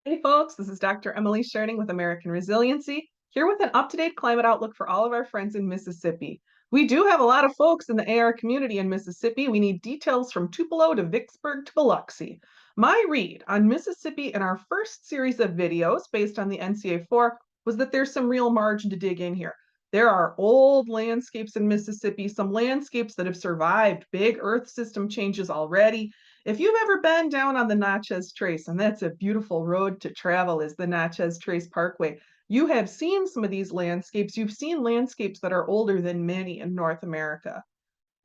Hey folks, this is Dr. Emily Sherding with American Resiliency, here with an up-to-date climate outlook for all of our friends in Mississippi. We do have a lot of folks in the AR community in Mississippi. We need details from Tupelo to Vicksburg to Biloxi. My read on Mississippi in our first series of videos based on the NCA4 was that there's some real margin to dig in here. There are old landscapes in Mississippi, some landscapes that have survived big Earth system changes already. If you've ever been down on the Natchez Trace, and that's a beautiful road to travel, is the Natchez Trace Parkway, you have seen some of these landscapes. You've seen landscapes that are older than many in North America.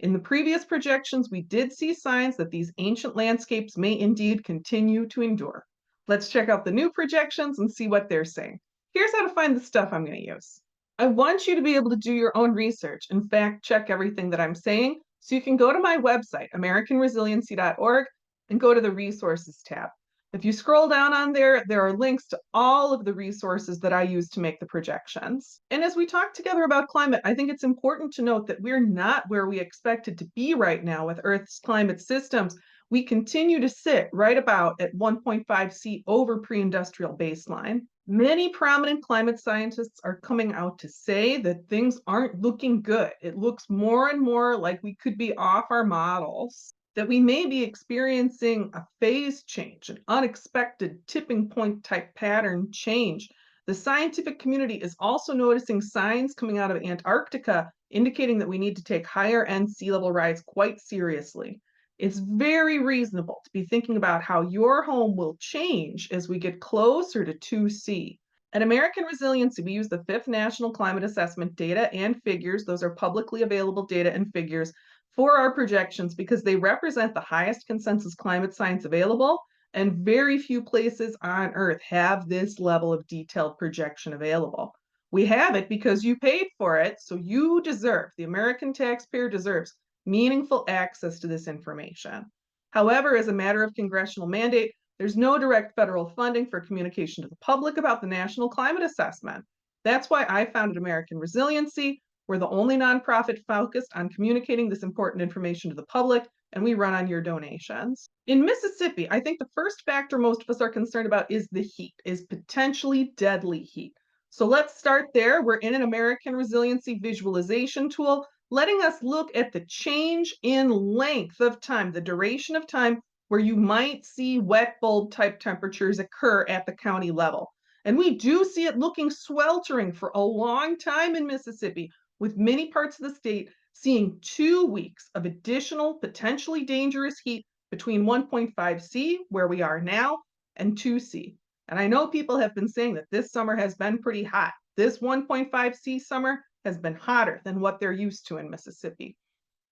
In the previous projections, we did see signs that these ancient landscapes may indeed continue to endure. Let's check out the new projections and see what they're saying. Here's how to find the stuff I'm going to use. I want you to be able to do your own research and fact check everything that I'm saying. So you can go to my website, americanresiliency.org, and go to the resources tab. If you scroll down on there, there are links to all of the resources that I use to make the projections. And as we talk together about climate, I think it's important to note that we're not where we expected to be right now with Earth's climate systems. We continue to sit right about at 1.5°C over pre-industrial baseline. Many prominent climate scientists are coming out to say that things aren't looking good. It looks more and more like we could be off our models, that we may be experiencing a phase change, an unexpected tipping point type pattern change. The scientific community is also noticing signs coming out of Antarctica indicating that we need to take higher end sea level rise quite seriously. It's very reasonable to be thinking about how your home will change as we get closer to 2C. At American Resiliency, we use the 5th National Climate Assessment data and figures. Those are publicly available data and figures for our projections because they represent the highest consensus climate science available, and very few places on Earth have this level of detailed projection available. We have it because you paid for it, so you deserve, the American taxpayer deserves, meaningful access to this information. However, as a matter of congressional mandate, there's no direct federal funding for communication to the public about the National Climate Assessment. That's why I founded American Resiliency. We're the only nonprofit focused on communicating this important information to the public, and we run on your donations. In Mississippi, I think the first factor most of us are concerned about is the heat, is potentially deadly heat. So let's start there. We're in an American Resiliency visualization tool, letting us look at the change in length of time, the duration of time where you might see wet bulb type temperatures occur at the county level. And we do see it looking sweltering for a long time in Mississippi, with many parts of the state seeing 2 weeks of additional potentially dangerous heat between 1.5°C, where we are now, and 2°C. And I know people have been saying that this summer has been pretty hot. This 1.5°C summer has been hotter than what they're used to in Mississippi.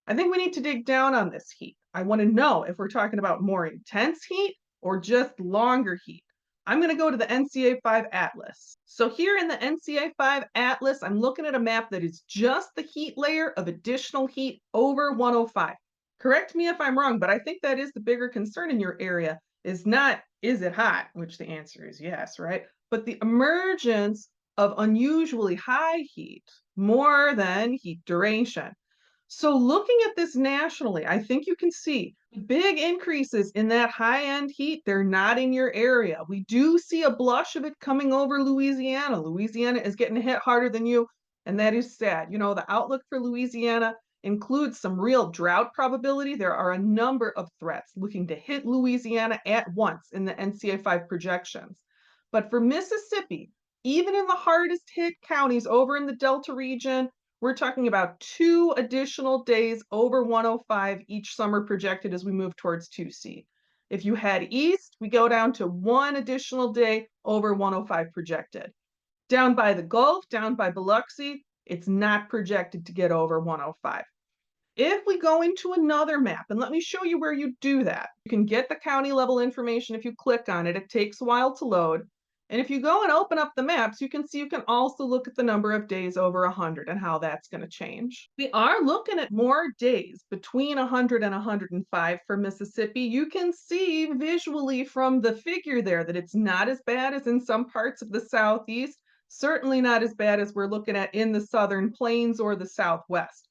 I think we need to dig down on this heat. I want to know if we're talking about more intense heat or just longer heat. I'm going to go to the NCA5 Atlas. So here in the NCA5 Atlas, I'm looking at a map that is just the heat layer of additional heat over 105. Correct me if I'm wrong, but I think that is the bigger concern in your area, is not, is it hot? Which the answer is yes, right? But the emergence of unusually high heat more than heat duration. So looking at this nationally, I think you can see big increases in that high-end heat. They're not in your area. We do see a blush of it coming over Louisiana. Louisiana is getting hit harder than you, and that is sad. You know, the outlook for Louisiana includes some real drought probability. There are a number of threats looking to hit Louisiana at once in the NCA5 projections. But for Mississippi, even in the hardest hit counties over in the Delta region, we're talking about 2 additional days over 105 each summer projected as we move towards 2C. If you head east, we go down to 1 additional day over 105 projected. Down by the Gulf, down by Biloxi, it's not projected to get over 105. If we go into another map, and let me show you where you do that. You can get the county level information if you click on it. It takes a while to load. And if you go and open up the maps, you can see you can also look at the number of days over 100 and how that's going to change. We are looking at more days between 100 and 105 for Mississippi. You can see visually from the figure there that it's not as bad as in some parts of the Southeast, certainly not as bad as we're looking at in the Southern Plains or the Southwest.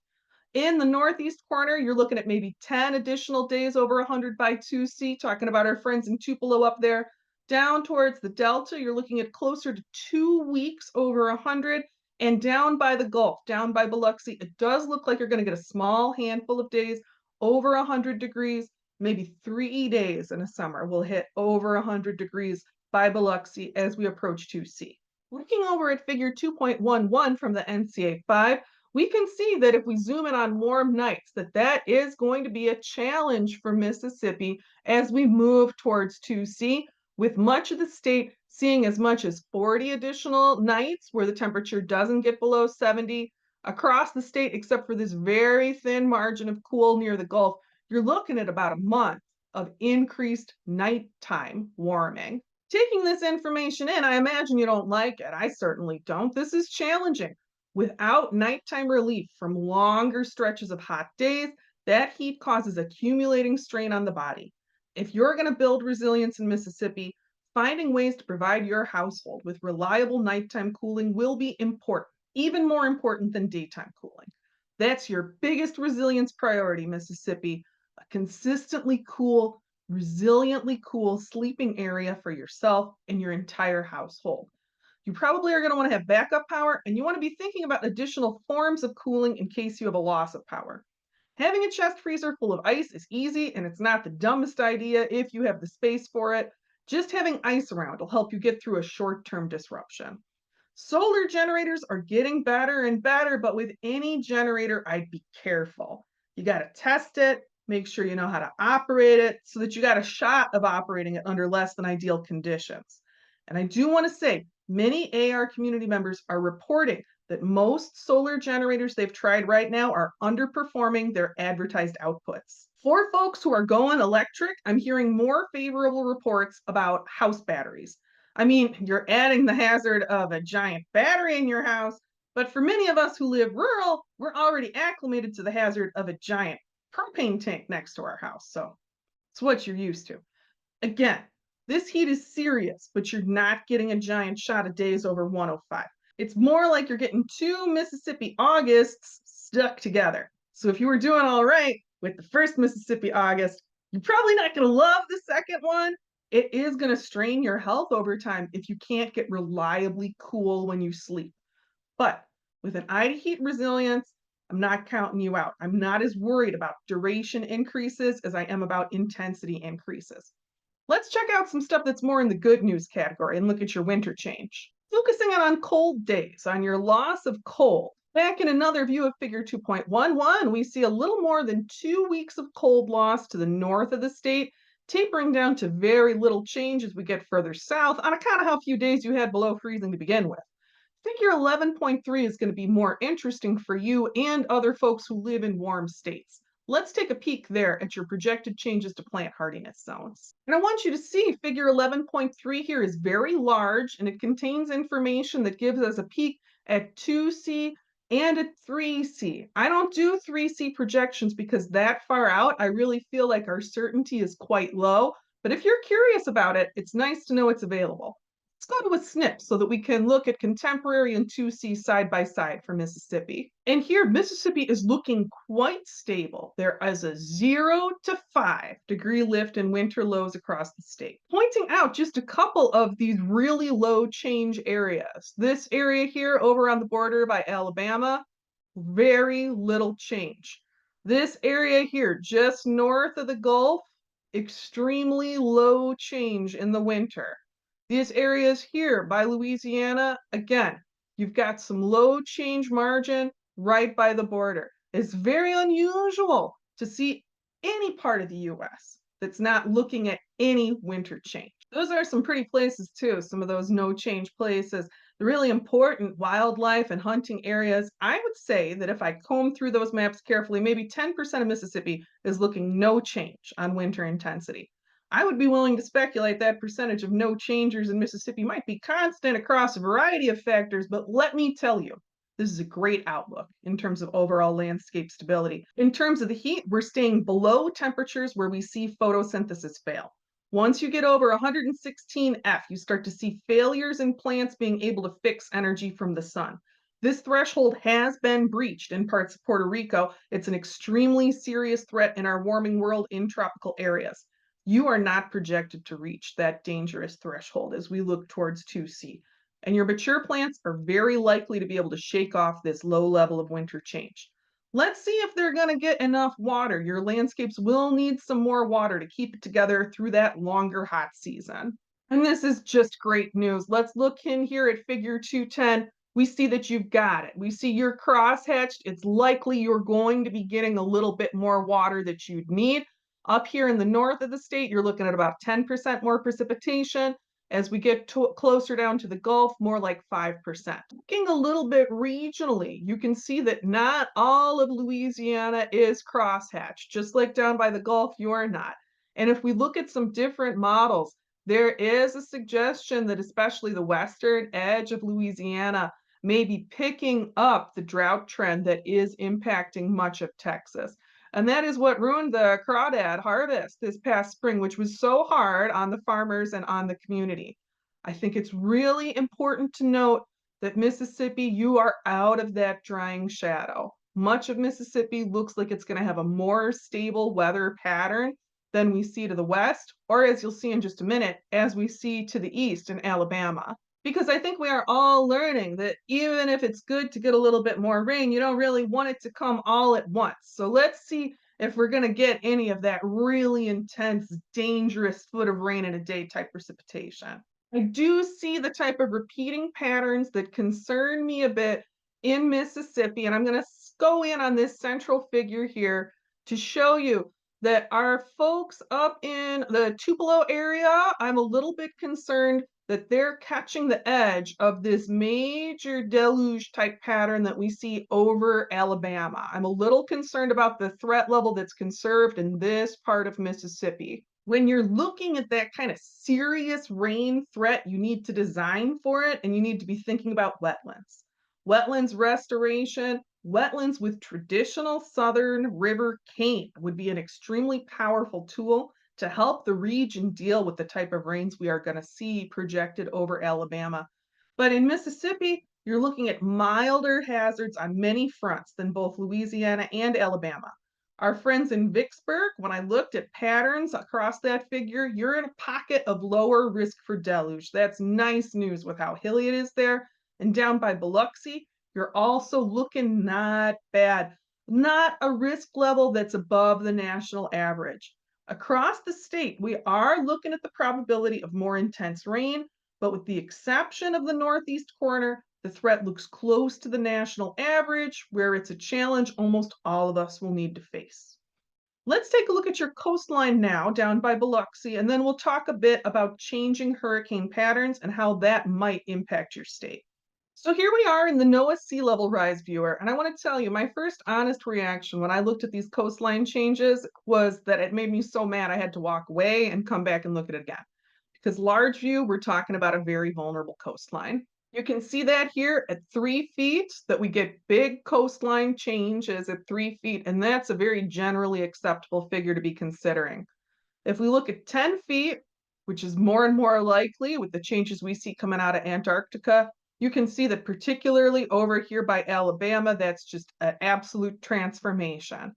In the Northeast corner, you're looking at maybe 10 additional days over 100 by 2C, talking about our friends in Tupelo up there. Down towards the Delta, you're looking at closer to 2 weeks over 100. And down by the Gulf, down by Biloxi, it does look like you're going to get a small handful of days over 100 degrees. Maybe 3 days in a summer will hit over 100 degrees by Biloxi as we approach 2C. Looking over at figure 2.11 from the NCA 5, we can see that if we zoom in on warm nights, that is going to be a challenge for Mississippi as we move towards 2C, with much of the state seeing as much as 40 additional nights where the temperature doesn't get below 70. Across the state, except for this very thin margin of cool near the Gulf, you're looking at about a month of increased nighttime warming. Taking this information in, I imagine you don't like it. I certainly don't. This is challenging. Without nighttime relief from longer stretches of hot days, that heat causes accumulating strain on the body. If you're going to build resilience in Mississippi, finding ways to provide your household with reliable nighttime cooling will be important, even more important than daytime cooling. That's your biggest resilience priority, Mississippi, a consistently cool, resiliently cool sleeping area for yourself and your entire household. You probably are going to want to have backup power, and you want to be thinking about additional forms of cooling in case you have a loss of power. Having a chest freezer full of ice is easy, and it's not the dumbest idea if you have the space for it. Just having ice around will help you get through a short-term disruption. Solar generators are getting better and better, but with any generator, I'd be careful. You got to test it, make sure you know how to operate it so that you got a shot of operating it under less than ideal conditions. And I do want to say, many AR community members are reporting that most solar generators they've tried right now are underperforming their advertised outputs. For folks who are going electric, I'm hearing more favorable reports about house batteries. I mean, you're adding the hazard of a giant battery in your house, but for many of us who live rural, we're already acclimated to the hazard of a giant propane tank next to our house. So it's what you're used to. Again, this heat is serious, but you're not getting a giant shot of days over 105. It's more like you're getting two Mississippi Augusts stuck together. So if you were doing all right with the first Mississippi August, you're probably not going to love the second one. It is going to strain your health over time if you can't get reliably cool when you sleep. But with an eye to heat resilience, I'm not counting you out. I'm not as worried about duration increases as I am about intensity increases. Let's check out some stuff that's more in the good news category and look at your winter change. Focusing on cold days, on your loss of cold. Back in another view of figure 2.11, we see a little more than 2 weeks of cold loss to the north of the state, tapering down to very little change as we get further south on account of how few days you had below freezing to begin with. Figure 11.3 is going to be more interesting for you and other folks who live in warm states. Let's take a peek there at your projected changes to plant hardiness zones. And I want you to see figure 11.3 here is very large and it contains information that gives us a peek at 2C and at 3C. I don't do 3C projections because that far out, I really feel like our certainty is quite low. But if you're curious about it, it's nice to know it's available. Let's go to a snip so that we can look at contemporary and 2C side by side for Mississippi. And here, Mississippi is looking quite stable. There is a 0 to 5 degree lift in winter lows across the state. Pointing out just a couple of these really low change areas. This area here over on the border by Alabama, very little change. This area here, just north of the Gulf, extremely low change in the winter. These areas here by Louisiana, again, you've got some low change margin right by the border. It's very unusual to see any part of the US that's not looking at any winter change. Those are some pretty places too, some of those no change places. The really important wildlife and hunting areas, I would say that if I comb through those maps carefully, maybe 10% of Mississippi is looking no change on winter intensity. I would be willing to speculate that percentage of no changers in Mississippi might be constant across a variety of factors, but let me tell you, this is a great outlook in terms of overall landscape stability. In terms of the heat, we're staying below temperatures where we see photosynthesis fail. Once you get over 116 F, you start to see failures in plants being able to fix energy from the sun. This threshold has been breached in parts of Puerto Rico. It's an extremely serious threat in our warming world in tropical areas. you are not projected to reach that dangerous threshold as we look towards 2C. And your mature plants are very likely to be able to shake off this low level of winter change. Let's see if they're going to get enough water. Your landscapes will need some more water to keep it together through that longer hot season. And this is just great news. Let's look in here at figure 210. We see that you've got it. We see you're crosshatched. It's likely you're going to be getting a little bit more water that you'd need. Up here in the north of the state, you're looking at about 10% more precipitation. As we get closer down to the Gulf, more like 5%. Looking a little bit regionally, you can see that not all of Louisiana is crosshatched. Just like down by the Gulf, you're not. And if we look at some different models, there is a suggestion that especially the western edge of Louisiana may be picking up the drought trend that is impacting much of Texas. And that is what ruined the crawdad harvest this past spring, which was so hard on the farmers and on the community. I think it's really important to note that Mississippi, you are out of that drying shadow. Much of Mississippi looks like it's going to have a more stable weather pattern than we see to the west, or as you'll see in just a minute, as we see to the east in Alabama. Because I think we are all learning that even if it's good to get a little bit more rain, you don't really want it to come all at once. So let's see if we're going to get any of that really intense, dangerous foot of rain in a day type precipitation. I do see the type of repeating patterns that concern me a bit in Mississippi, and I'm going to go in on this central figure here to show you that our folks up in the Tupelo area, I'm a little bit concerned that they're catching the edge of this major deluge type pattern that we see over Alabama. I'm a little concerned about the threat level that's conserved in this part of Mississippi. When you're looking at that kind of serious rain threat, you need to design for it and you need to be thinking about wetlands. Wetlands restoration, wetlands with traditional southern river cane would be an extremely powerful tool to help the region deal with the type of rains we are going to see projected over Alabama. But in Mississippi, you're looking at milder hazards on many fronts than both Louisiana and Alabama. Our friends in Vicksburg, when I looked at patterns across that figure, you're in a pocket of lower risk for deluge. That's nice news with how hilly it is there. And down by Biloxi, you're also looking not bad, not a risk level that's above the national average. Across the state, we are looking at the probability of more intense rain, but with the exception of the northeast corner, the threat looks close to the national average, where it's a challenge almost all of us will need to face. Let's take a look at your coastline now down by Biloxi, and then we'll talk a bit about changing hurricane patterns and how that might impact your state. So here we are in the NOAA Sea Level Rise viewer, and I want to tell you my first honest reaction when I looked at these coastline changes was that it made me so mad I had to walk away and come back and look at it again. Because large view, we're talking about a very vulnerable coastline. You can see that here at 3 feet, that we get big coastline changes at 3 feet, and that's a very generally acceptable figure to be considering. If we look at 10 feet, which is more and more likely with the changes we see coming out of Antarctica, you can see that particularly over here by Alabama, that's just an absolute transformation.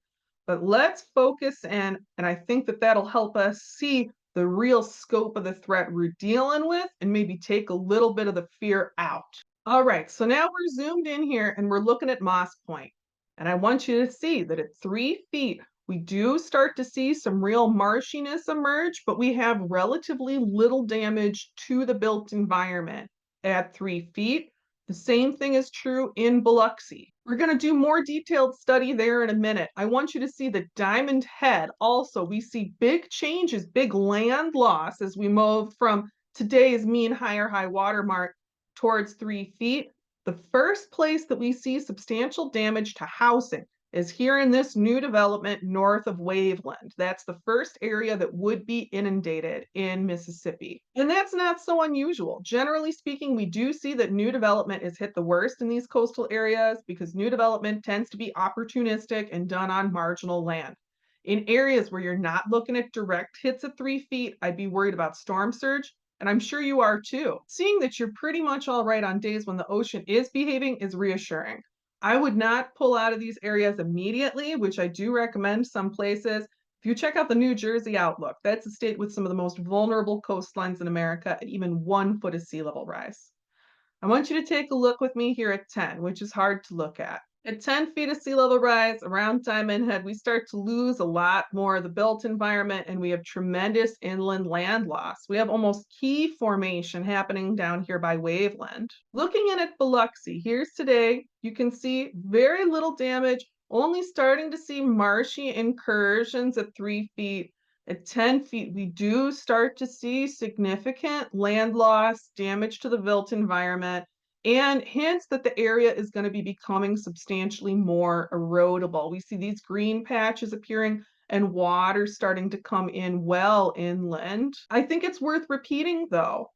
But let's focus in, and I think that that'll help us see the real scope of the threat we're dealing with and maybe take a little bit of the fear out. All right, so now we're zoomed in here and we're looking at Moss Point. And I want you to see that at 3 feet, we do start to see some real marshiness emerge, but we have relatively little damage to the built environment at 3 feet. The same thing is true in Biloxi. We're going to do more detailed study there in a minute. I want you to see the Diamond Head also. We see big changes, big land loss as we move from today's mean higher high water mark towards 3 feet. The first place that we see substantial damage to housing is here in this new development north of Waveland. That's the first area that would be inundated in Mississippi. And that's not so unusual. Generally speaking, we do see that new development is hit the worst in these coastal areas because new development tends to be opportunistic and done on marginal land. In areas where you're not looking at direct hits at 3 feet, I'd be worried about storm surge, and I'm sure you are too. Seeing that you're pretty much all right on days when the ocean is behaving is reassuring. I would not pull out of these areas immediately, which I do recommend some places. If you check out the New Jersey outlook, that's a state with some of the most vulnerable coastlines in America at even 1 foot of sea level rise. I want you to take a look with me here at 10, which is hard to look at. At 10 feet of sea level rise around Diamond Head, we start to lose a lot more of the built environment and we have tremendous inland land loss. We have almost key formation happening down here by Waveland. Looking in at Biloxi, here's today, you can see very little damage, only starting to see marshy incursions at 3 feet. At 10 feet, we do start to see significant land loss, damage to the built environment, and hints that the area is going to be becoming substantially more erodible. We see these green patches appearing and water starting to come in well inland. I think it's worth repeating though.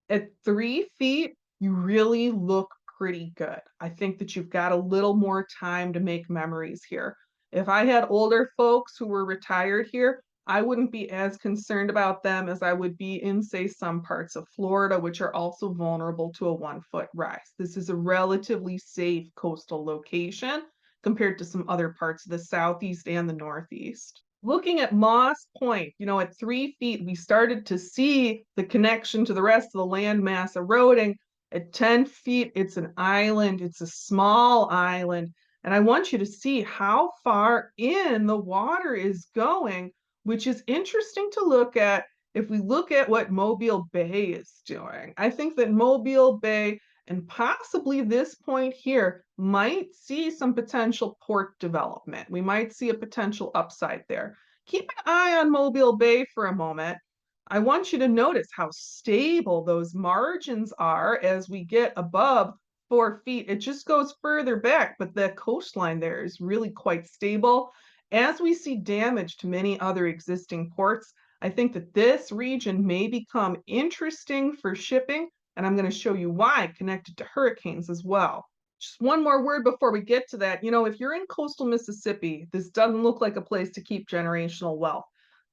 At 3 feet, you really look pretty good. I think that you've got a little more time to make memories here. If I had older folks who were retired here, I wouldn't be as concerned about them as I would be in, say, some parts of Florida, which are also vulnerable to a 1 foot rise. This is a relatively safe coastal location compared to some other parts of the Southeast and the Northeast. Looking at Moss Point, at 3 feet, we started to see the connection to the rest of the landmass eroding. At 10 feet, it's an island, it's a small island. And I want you to see how far in the water is going, which is interesting to look at if we look at what Mobile Bay is doing. I think that Mobile Bay and possibly this point here might see some potential port development. We might see a potential upside there. Keep an eye on Mobile Bay for a moment. I want you to notice how stable those margins are as we get above 4 feet. It just goes further back, but the coastline there is really quite stable. As we see damage to many other existing ports, I think that this region may become interesting for shipping, and I'm going to show you why connected to hurricanes as well. Just one more word before we get to that. If you're in coastal Mississippi, this doesn't look like a place to keep generational wealth,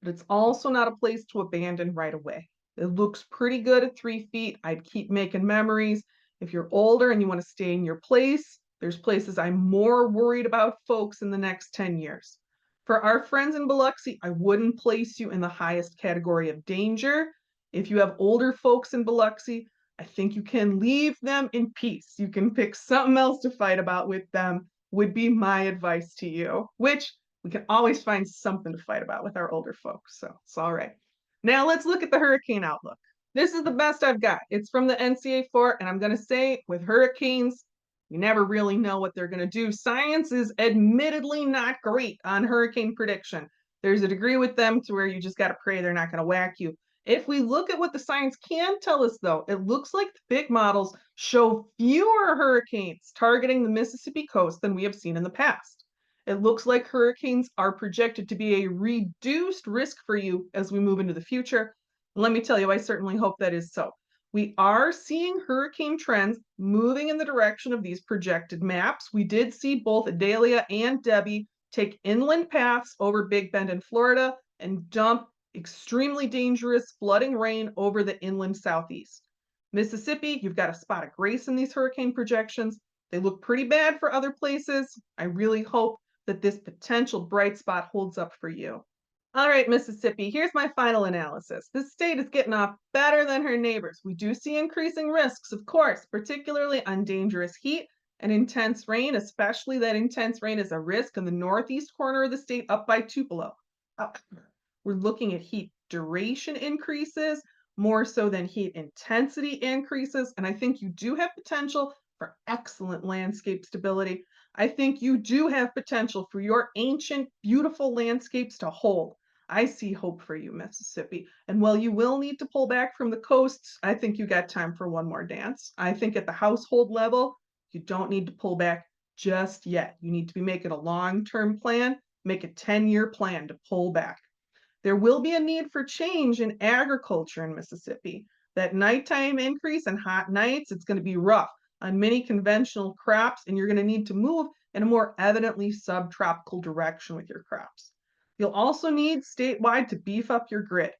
but it's also not a place to abandon right away. It looks pretty good at 3 feet. I'd keep making memories. If you're older and you want to stay in your place, there's places I'm more worried about folks in the next 10 years. For our friends in Biloxi, I wouldn't place you in the highest category of danger. If you have older folks in Biloxi, I think you can leave them in peace. You can pick something else to fight about with them, would be my advice to you, which we can always find something to fight about with our older folks. So it's all right. Now let's look at the hurricane outlook. This is the best I've got. It's from the NCA4, and I'm going to say with hurricanes, you never really know what they're going to do. Science is admittedly not great on hurricane prediction. There's a degree with them to where you just got to pray they're not going to whack you. If we look at what the science can tell us, though, it looks like the big models show fewer hurricanes targeting the Mississippi coast than we have seen in the past. It looks like hurricanes are projected to be a reduced risk for you as we move into the future. Let me tell you, I certainly hope that is so. We are seeing hurricane trends moving in the direction of these projected maps. We did see both Adelia and Debbie take inland paths over Big Bend in Florida and dump extremely dangerous flooding rain over the inland southeast. Mississippi, you've got a spot of grace in these hurricane projections. They look pretty bad for other places. I really hope that this potential bright spot holds up for you. All right, Mississippi, here's my final analysis. This state is getting off better than her neighbors. We do see increasing risks, of course, particularly on dangerous heat and intense rain, especially that intense rain is a risk in the northeast corner of the state up by Tupelo. We're looking at heat duration increases more so than heat intensity increases, and I think you do have potential for excellent landscape stability. I think you do have potential for your ancient, beautiful landscapes to hold. I see hope for you, Mississippi. And while you will need to pull back from the coasts, I think you got time for one more dance. I think at the household level, you don't need to pull back just yet. You need to be making a long-term plan, make a 10-year plan to pull back. There will be a need for change in agriculture in Mississippi. That nighttime increase and hot nights, it's going to be rough on many conventional crops, and you're going to need to move in a more evidently subtropical direction with your crops. You'll also need statewide to beef up your grid.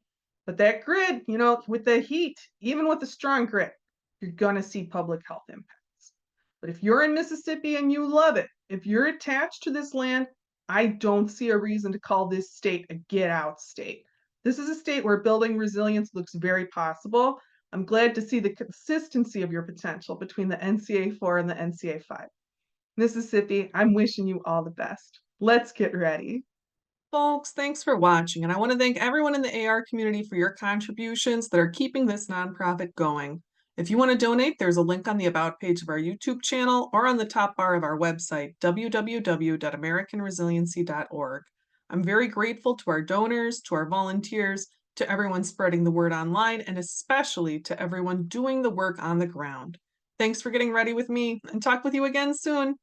But that grid, with the heat, even with a strong grid, you're going to see public health impacts. But if you're in Mississippi and you love it, if you're attached to this land, I don't see a reason to call this state a get out state. This is a state where building resilience looks very possible. I'm glad to see the consistency of your potential between the NCA 4 and the NCA 5. Mississippi, I'm wishing you all the best. Let's get ready. Folks, thanks for watching, and I want to thank everyone in the AR community for your contributions that are keeping this nonprofit going. If you want to donate, there's a link on the About page of our YouTube channel or on the top bar of our website, www.americanresiliency.org. I'm very grateful to our donors, to our volunteers, to everyone spreading the word online, and especially to everyone doing the work on the ground. Thanks for getting ready with me, and talk with you again soon.